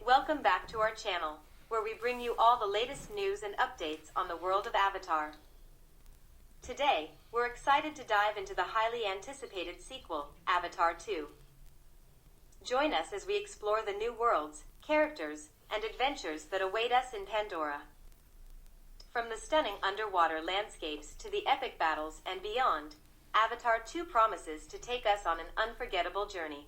Welcome back to our channel, where we bring you all the latest news and updates on the world of Avatar. Today, we're excited to dive into the highly anticipated sequel, Avatar 2. Join us as we explore the new worlds, characters, and adventures that await us in Pandora. From the stunning underwater landscapes to the epic battles and beyond, Avatar 2 promises to take us on an unforgettable journey.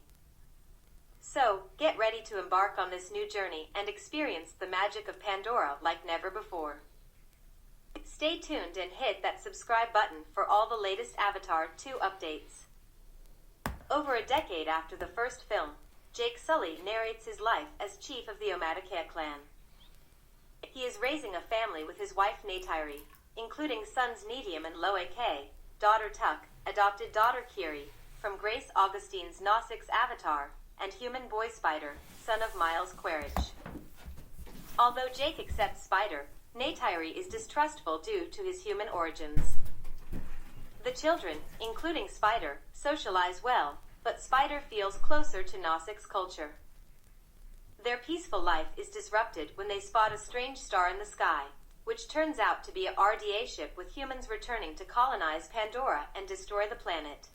So, get ready to embark on this new journey and experience the magic of Pandora like never before. Stay tuned and hit that subscribe button for all the latest Avatar 2 updates. Over a decade after the first film, Jake Sully narrates his life as chief of the Omadakea clan. He is raising a family with his wife Neytiri, including sons Medium and Loe-K, daughter Tuk, adopted daughter Kiri, from Grace Augustine's Nausic's Avatar, and human boy Spider, son of Miles Quaritch. Although Jake accepts Spider, Neytiri is distrustful due to his human origins. The children, including Spider, socialize well, but Spider feels closer to Nausic's culture. Their peaceful life is disrupted when they spot a strange star in the sky, which turns out to be a RDA ship with humans returning to colonize Pandora and destroy the planet.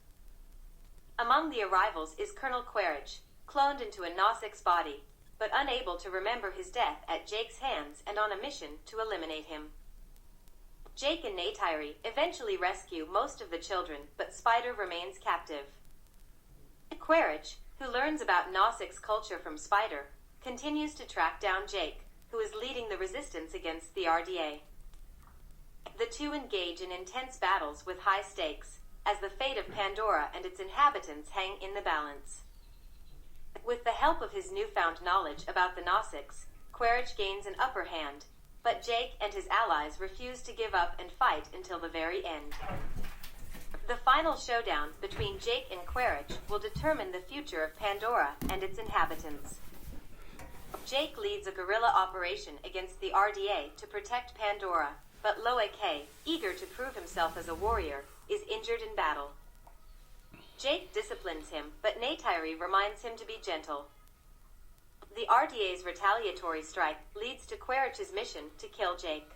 Among the arrivals is Colonel Quaritch, cloned into a Nausic's body, but unable to remember his death at Jake's hands and on a mission to eliminate him. Jake and Neytiri eventually rescue most of the children, but Spider remains captive. Quaritch, who learns about Nausic's culture from Spider, continues to track down Jake, who is leading the resistance against the RDA. The two engage in intense battles with high stakes, as the fate of Pandora and its inhabitants hang in the balance. With the help of his newfound knowledge about the Nausic's, Quaritch gains an upper hand, but Jake and his allies refuse to give up and fight until the very end. The final showdown between Jake and Quaritch will determine the future of Pandora and its inhabitants. Jake leads a guerrilla operation against the RDA to protect Pandora, but Loe-K, eager to prove himself as a warrior, is injured in battle. Jake disciplines him, but Neytiri reminds him to be gentle. The RDA's retaliatory strike leads to Quaritch's mission to kill Jake.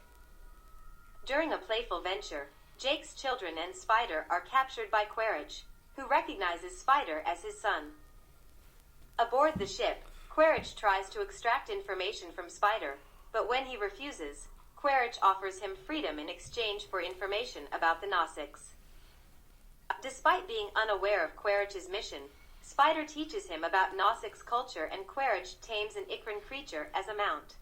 During a playful venture, Jake's children and Spider are captured by Quaritch, who recognizes Spider as his son. Aboard the ship, Quaritch tries to extract information from Spider, but when he refuses, Quaritch offers him freedom in exchange for information about the Nausic's. Despite being unaware of Quaritch's mission, Spider teaches him about Nausic's culture and Quaritch tames an Ikran creature as a mount.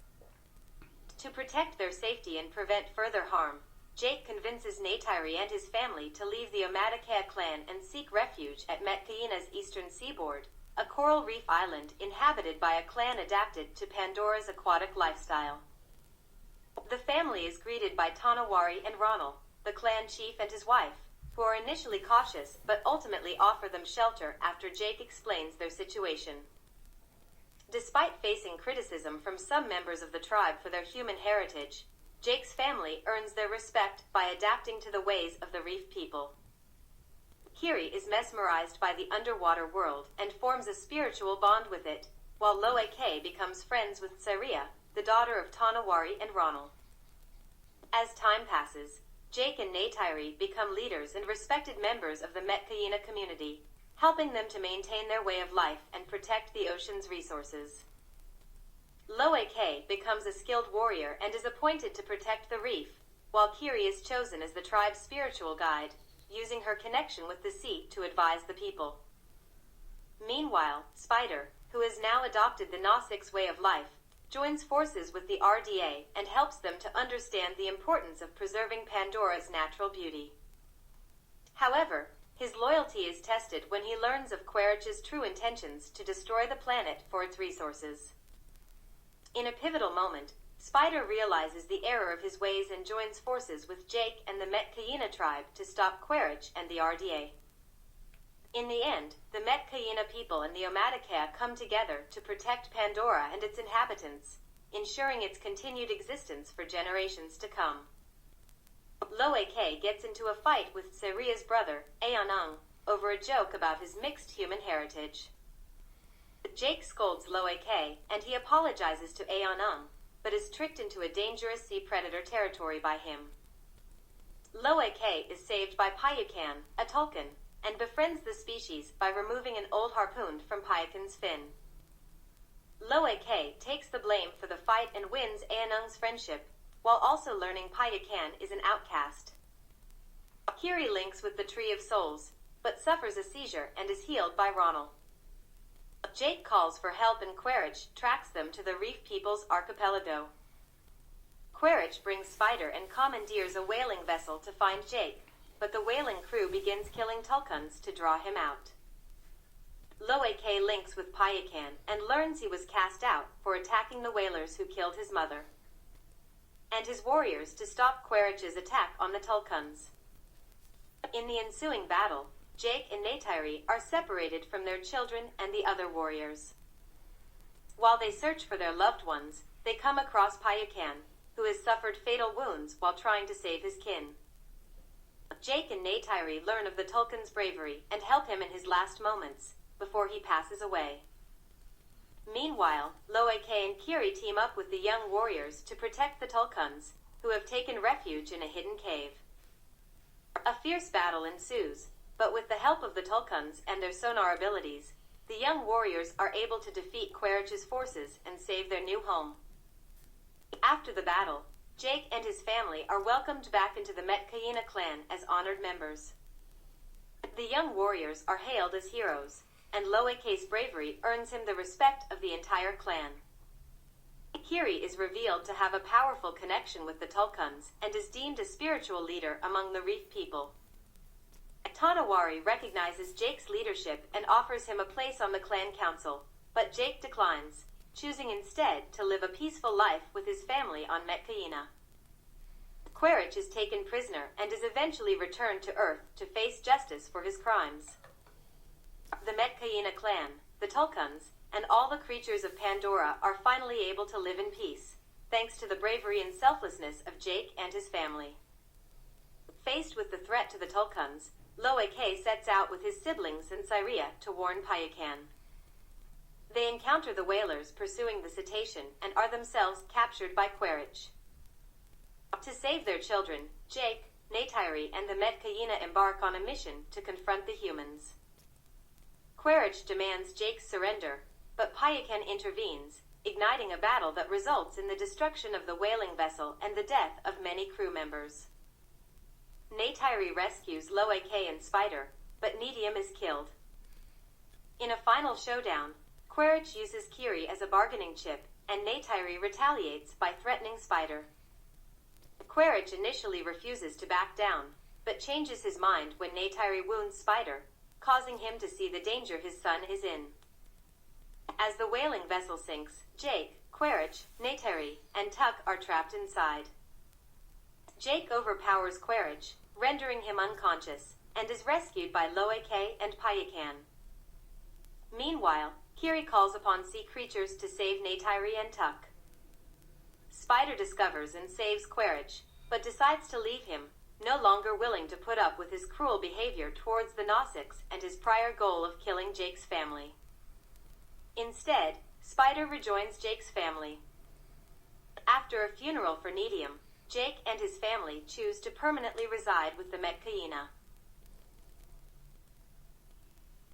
To protect their safety and prevent further harm, Jake convinces Neytiri and his family to leave the Omadakea clan and seek refuge at Metkayina's eastern seaboard, a coral reef island inhabited by a clan adapted to Pandora's aquatic lifestyle. The family is greeted by Tanawari and Ronald, the clan chief and his wife, who are initially cautious but ultimately offer them shelter after Jake explains their situation. Despite facing criticism from some members of the tribe for their human heritage, Jake's family earns their respect by adapting to the ways of the reef people. Kiri is mesmerized by the underwater world and forms a spiritual bond with it, while Loe-K becomes friends with Saria, the daughter of Tanawari and Ronald. As time passes, Jake and Neytiri become leaders and respected members of the Metkayina community, helping them to maintain their way of life and protect the ocean's resources. Loe-K becomes a skilled warrior and is appointed to protect the reef, while Kiri is chosen as the tribe's spiritual guide, using her connection with the sea to advise the people. Meanwhile, Spider, who has now adopted the Nausic's way of life, joins forces with the RDA and helps them to understand the importance of preserving Pandora's natural beauty. However, his loyalty is tested when he learns of Quaritch's true intentions to destroy the planet for its resources. In a pivotal moment, Spider realizes the error of his ways and joins forces with Jake and the Metkayina tribe to stop Quaritch and the RDA. In the end, the Metkayina people and the Omadakea come together to protect Pandora and its inhabitants, ensuring its continued existence for generations to come. Loe-K gets into a fight with Saria's brother, Aonung, over a joke about his mixed human heritage. Jake scolds Loek, and he apologizes to Aonung, but is tricked into a dangerous sea predator territory by him. Loek is saved by Payukan, a Tulkun, and befriends the species by removing an old harpoon from Payukan's fin. Loek takes the blame for the fight and wins Aonung's friendship, while also learning Payukan is an outcast. Kiri links with the Tree of Souls, but suffers a seizure and is healed by Ronald. Jake calls for help and Quaritch tracks them to the Reef People's archipelago. Quaritch brings Spider and commandeers a whaling vessel to find Jake, but the whaling crew begins killing Tulkuns to draw him out. Loek links with Payukan and learns he was cast out for attacking the whalers who killed his mother, and his warriors to stop Quaritch's attack on the Tulkuns. In the ensuing battle, Jake and Neytiri are separated from their children and the other warriors. While they search for their loved ones, they come across Payukan, who has suffered fatal wounds while trying to save his kin. Jake and Neytiri learn of the Tulkun's bravery and help him in his last moments, before he passes away. Meanwhile, Loek and Kiri team up with the young warriors to protect the Tulkuns, who have taken refuge in a hidden cave. A fierce battle ensues, but with the help of the Tulkuns and their sonar abilities, the young warriors are able to defeat Quaritch's forces and save their new home. After the battle, Jake and his family are welcomed back into the Metkayina clan as honored members. The young warriors are hailed as heroes, and Loek's bravery earns him the respect of the entire clan. Kiri is revealed to have a powerful connection with the Tulkuns and is deemed a spiritual leader among the Reef people. Tanawari recognizes Jake's leadership and offers him a place on the clan council, but Jake declines, choosing instead to live a peaceful life with his family on Metkayina. Quaritch is taken prisoner and is eventually returned to Earth to face justice for his crimes. The Metkayina clan, the Tulkuns, and all the creatures of Pandora are finally able to live in peace, thanks to the bravery and selflessness of Jake and his family. Faced with the threat to the Tulkuns, Loek sets out with his siblings and Cyria to warn Payukan. They encounter the whalers pursuing the cetacean and are themselves captured by Quaritch. To save their children, Jake, Neytiri, and the Metkayina embark on a mission to confront the humans. Quaritch demands Jake's surrender, but Payukan intervenes, igniting a battle that results in the destruction of the whaling vessel and the death of many crew members. Neytiri rescues Loek and Spider, but Nedium is killed. In a final showdown, Quaritch uses Kiri as a bargaining chip, and Neytiri retaliates by threatening Spider. Quaritch initially refuses to back down, but changes his mind when Neytiri wounds Spider, causing him to see the danger his son is in. As the whaling vessel sinks, Jake, Quaritch, Neytiri, and Tuck are trapped inside. Jake overpowers Quaritch, rendering him unconscious, and is rescued by Loek and Payukan. Meanwhile, Kiri calls upon sea creatures to save Neytiri and Tuck. Spider discovers and saves Quaritch, but decides to leave him, no longer willing to put up with his cruel behavior towards the Nausicaa and his prior goal of killing Jake's family. Instead, Spider rejoins Jake's family. After a funeral for Nedium, Jake and his family choose to permanently reside with the Metkayina.